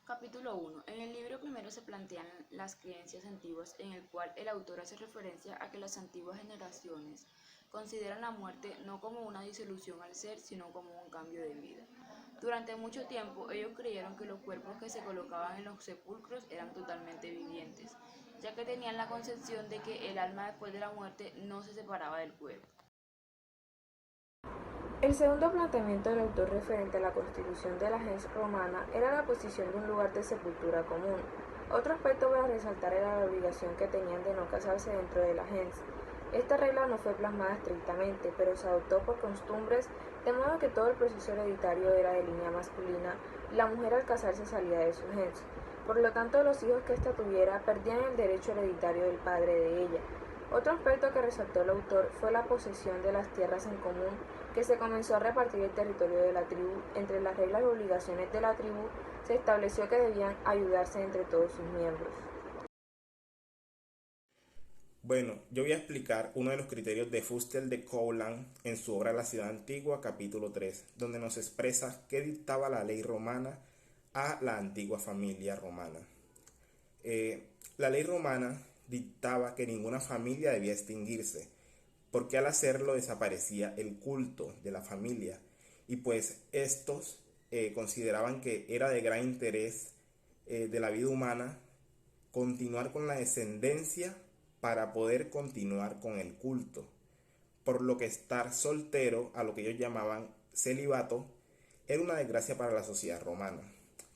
Capítulo 1. En el libro primero se plantean las creencias antiguas, en el cual el autor hace referencia a que las antiguas generaciones consideran la muerte no como una disolución al ser, sino como un cambio de vida. Durante mucho tiempo ellos creyeron que los cuerpos que se colocaban en los sepulcros eran totalmente vivientes, ya que tenían la concepción de que el alma después de la muerte no se separaba del cuerpo. El segundo planteamiento del autor referente a la constitución de la gens romana era la posición de un lugar de sepultura común. Otro aspecto para resaltar era la obligación que tenían de no casarse dentro de la gens. Esta regla no fue plasmada estrictamente, pero se adoptó por costumbres, de modo que todo el proceso hereditario era de línea masculina y la mujer al casarse salía de su gens. Por lo tanto, los hijos que ésta tuviera perdían el derecho hereditario del padre de ella. Otro aspecto que resaltó el autor fue la posesión de las tierras en común, que se comenzó a repartir el territorio de la tribu. Entre las reglas y obligaciones de la tribu se estableció que debían ayudarse entre todos sus miembros. Bueno, yo voy a explicar uno de los criterios de Fustel de Coulant en su obra La ciudad antigua, capítulo 3, donde nos expresa qué dictaba la ley romana a la antigua familia romana. La ley romana dictaba que ninguna familia debía extinguirse, porque al hacerlo desaparecía el culto de la familia, y pues estos consideraban que era de gran interés de la vida humana continuar con la descendencia para poder continuar con el culto, por lo que estar soltero, a lo que ellos llamaban celibato, era una desgracia para la sociedad romana.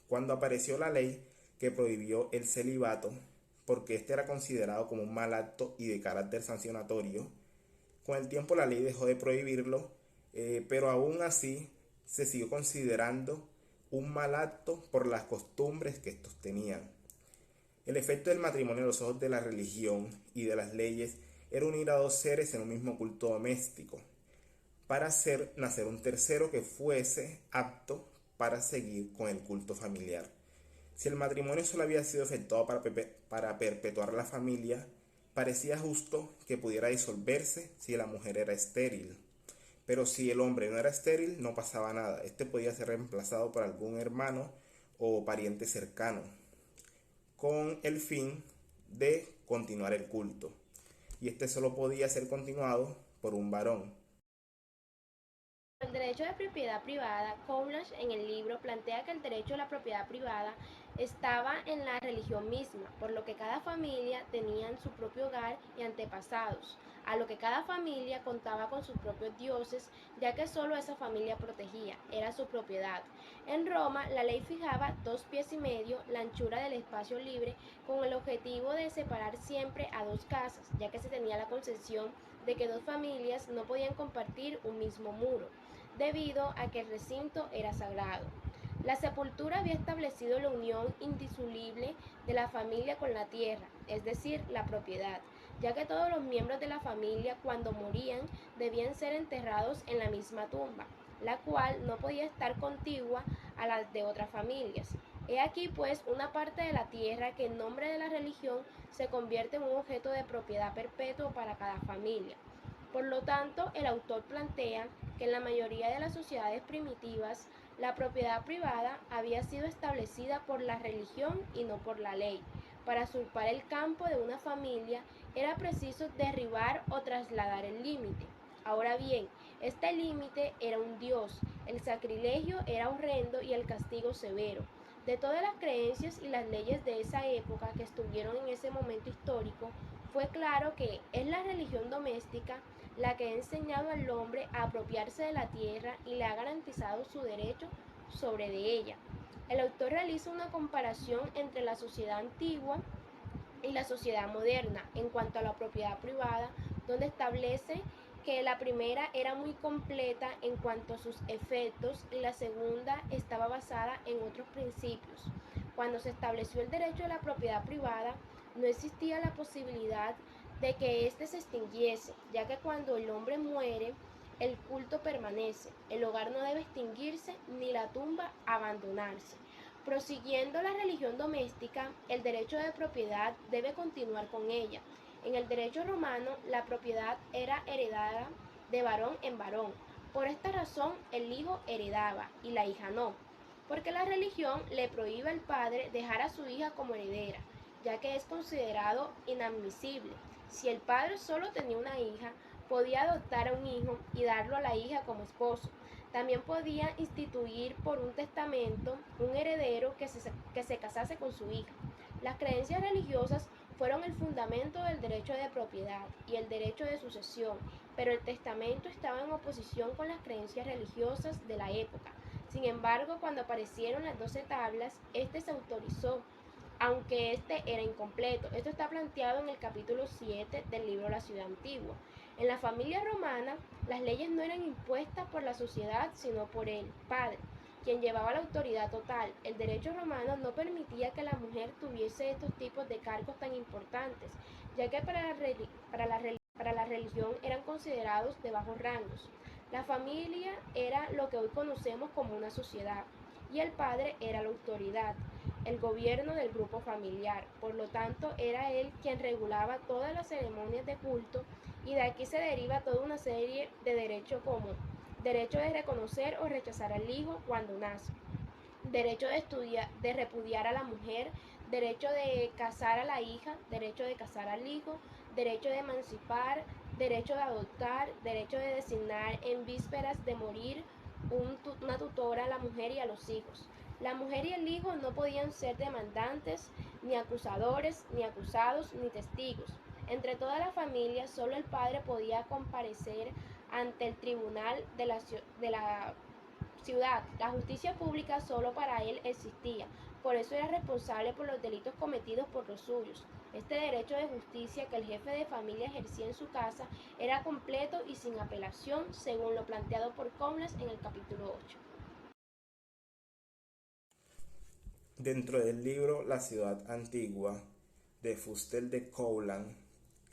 Cuando apareció la ley que prohibió el celibato, porque este era considerado como un mal acto y de carácter sancionatorio, con el tiempo la ley dejó de prohibirlo, pero aún así se siguió considerando un mal acto por las costumbres que estos tenían. El efecto del matrimonio a los ojos de la religión y de las leyes era unir a dos seres en un mismo culto doméstico, para hacer nacer un tercero que fuese apto para seguir con el culto familiar. Si el matrimonio solo había sido efectuado para perpetuar la familia, parecía justo que pudiera disolverse si la mujer era estéril. Pero si el hombre no era estéril, no pasaba nada. Este podía ser reemplazado por algún hermano o pariente cercano, con el fin de continuar el culto. Y este solo podía ser continuado por un varón. El derecho de propiedad privada, Coulant en el libro plantea que el derecho a la propiedad privada estaba en la religión misma, por lo que cada familia tenía su propio hogar y antepasados, a lo que cada familia contaba con sus propios dioses, ya que solo esa familia protegía, era su propiedad. En Roma, la ley fijaba 2,5 pies la anchura del espacio libre con el objetivo de separar siempre a dos casas, ya que se tenía la concepción de que dos familias no podían compartir un mismo muro, debido a que el recinto era sagrado. La sepultura había establecido la unión indisoluble de la familia con la tierra, es decir, la propiedad, ya que todos los miembros de la familia cuando morían debían ser enterrados en la misma tumba, la cual no podía estar contigua a las de otras familias. He aquí pues una parte de la tierra que en nombre de la religión se convierte en un objeto de propiedad perpetuo para cada familia. Por lo tanto, el autor plantea que en la mayoría de las sociedades primitivas la propiedad privada había sido establecida por la religión y no por la ley. Para usurpar el campo de una familia era preciso derribar o trasladar el límite. Ahora bien, este límite era un dios, el sacrilegio era horrendo y el castigo severo. De todas las creencias y las leyes de esa época que estuvieron en ese momento histórico, fue claro que es la religión doméstica la que ha enseñado al hombre a apropiarse de la tierra y le ha garantizado su derecho sobre de ella. El autor realiza una comparación entre la sociedad antigua y la sociedad moderna en cuanto a la propiedad privada, donde establece que la primera era muy completa en cuanto a sus efectos y la segunda estaba basada en otros principios. Cuando se estableció el derecho a la propiedad privada, no existía la posibilidad de que éste se extinguiese, ya que cuando el hombre muere, el culto permanece, el hogar no debe extinguirse ni la tumba abandonarse. Prosiguiendo la religión doméstica, el derecho de propiedad debe continuar con ella. En el derecho romano, la propiedad era heredada de varón en varón. Por esta razón, el hijo heredaba y la hija no. porque la religión le prohíbe al padre dejar a su hija como heredera, ya que es considerado inadmisible. Si el padre solo tenía una hija, podía adoptar a un hijo y darlo a la hija como esposo. También podía instituir por un testamento un heredero que se casase con su hija. Las creencias religiosas fueron el fundamento del derecho de propiedad y el derecho de sucesión, pero el testamento estaba en oposición con las creencias religiosas de la época. Sin embargo, cuando aparecieron las 12 tablas, este se autorizó, aunque este era incompleto. Esto está planteado en el capítulo 7 del libro La Ciudad Antigua. En la familia romana, las leyes no eran impuestas por la sociedad, sino por el padre, quien llevaba la autoridad total. El derecho romano no permitía que la mujer tuviese estos tipos de cargos tan importantes, ya que para la religión eran considerados de bajos rangos. La familia era lo que hoy conocemos como una sociedad, y el padre era la autoridad, el gobierno del grupo familiar. Por lo tanto, era él quien regulaba todas las ceremonias de culto, y de aquí se deriva toda una serie de derechos como derecho de reconocer o rechazar al hijo cuando nace, derecho de repudiar a la mujer, derecho de casar a la hija, derecho de casar al hijo, derecho de emancipar, derecho de adoptar, derecho de designar en vísperas de morir una tutora a la mujer y a los hijos. La mujer y el hijo no podían ser demandantes, ni acusadores, ni acusados, ni testigos. Entre toda la familia, solo el padre podía comparecer ante el tribunal de la ciudad. La justicia pública solo para él existía, por eso era responsable por los delitos cometidos por los suyos. Este derecho de justicia que el jefe de familia ejercía en su casa era completo y sin apelación, según lo planteado por Comlas en el capítulo 8. Dentro del libro La Ciudad Antigua de Fustel de Coulant,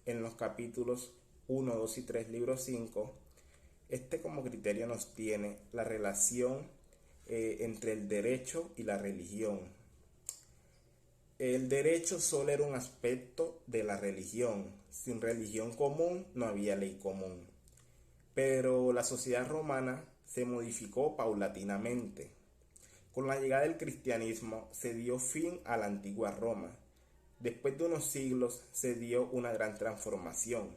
en los capítulos 1, 2 y 3, libro 5, este como criterio nos tiene la relación entre el derecho y la religión. El derecho solo era un aspecto de la religión. Sin religión común no había ley común. Pero la sociedad romana se modificó paulatinamente. Con la llegada del cristianismo se dio fin a la antigua Roma. Después de unos siglos se dio una gran transformación.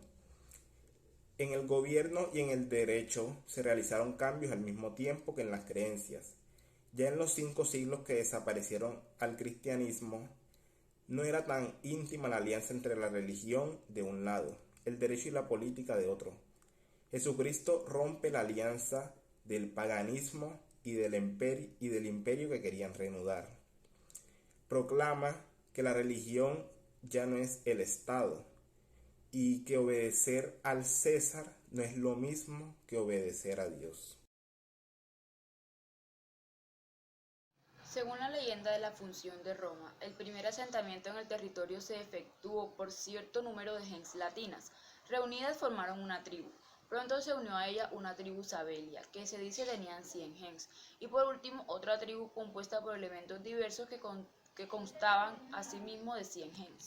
En el gobierno y en el derecho se realizaron cambios al mismo tiempo que en las creencias. Ya en los 5 siglos que desaparecieron al cristianismo, no era tan íntima la alianza entre la religión de un lado, el derecho y la política de otro. Jesucristo rompe la alianza del paganismo y del imperio que querían reanudar. Proclama que la religión ya no es el Estado y que obedecer al César no es lo mismo que obedecer a Dios. Según la leyenda de la función de Roma, el primer asentamiento en el territorio se efectuó por cierto número de gens latinas. Reunidas formaron una tribu. Pronto se unió a ella una tribu sabelia, que se dice tenían 100 gens, y por último otra tribu compuesta por elementos diversos que constaban asimismo de 100 gens.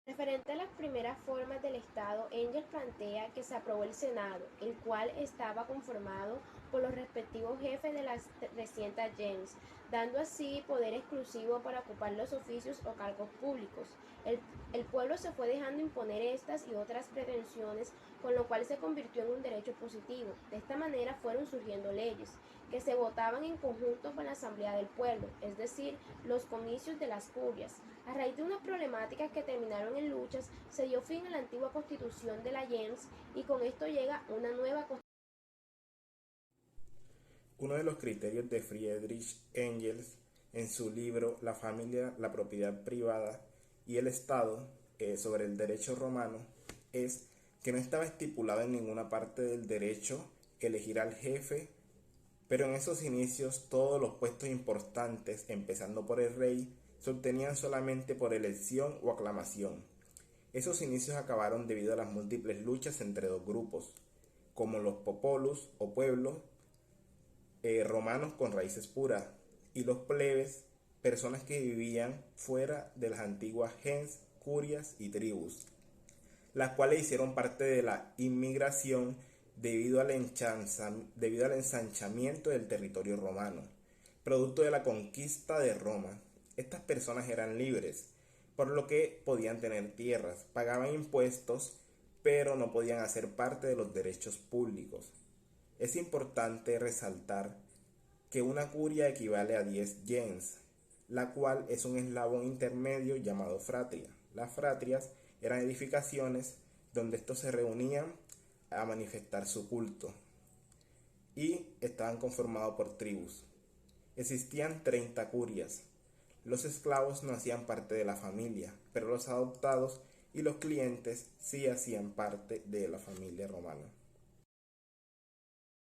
Referente a las primeras formas del Estado, Engels plantea que se aprobó el Senado, el cual estaba conformado por los respectivos jefes de las 300 gens, dando así poder exclusivo para ocupar los oficios o cargos públicos. El pueblo se fue dejando imponer estas y otras pretensiones, con lo cual se convirtió en un derecho positivo. De esta manera fueron surgiendo leyes, que se votaban en conjunto con la Asamblea del Pueblo, es decir, los comicios de las curias. A raíz de unas problemáticas que terminaron en luchas, se dio fin a la antigua constitución de la gens y con esto llega una nueva constitución. Uno de los criterios de Friedrich Engels en su libro La familia, la propiedad privada y el Estado sobre el derecho romano es que no estaba estipulado en ninguna parte del derecho elegir al jefe, pero en esos inicios todos los puestos importantes, empezando por el rey, se obtenían solamente por elección o aclamación. Esos inicios acabaron debido a las múltiples luchas entre dos grupos, como los popolus o pueblos romanos con raíces puras, y los plebes, personas que vivían fuera de las antiguas gens, curias y tribus, las cuales hicieron parte de la inmigración debido al ensanchamiento del territorio romano. producto de la conquista de Roma. Estas personas eran libres, por lo que podían tener tierras, pagaban impuestos, pero no podían hacer parte de los derechos públicos. Es importante resaltar que una curia equivale a 10 gens, la cual es un eslabón intermedio llamado fratria. Las fratrias eran edificaciones donde estos se reunían a manifestar su culto y estaban conformados por tribus. Existían 30 curias. Los esclavos no hacían parte de la familia, pero los adoptados y los clientes sí hacían parte de la familia romana.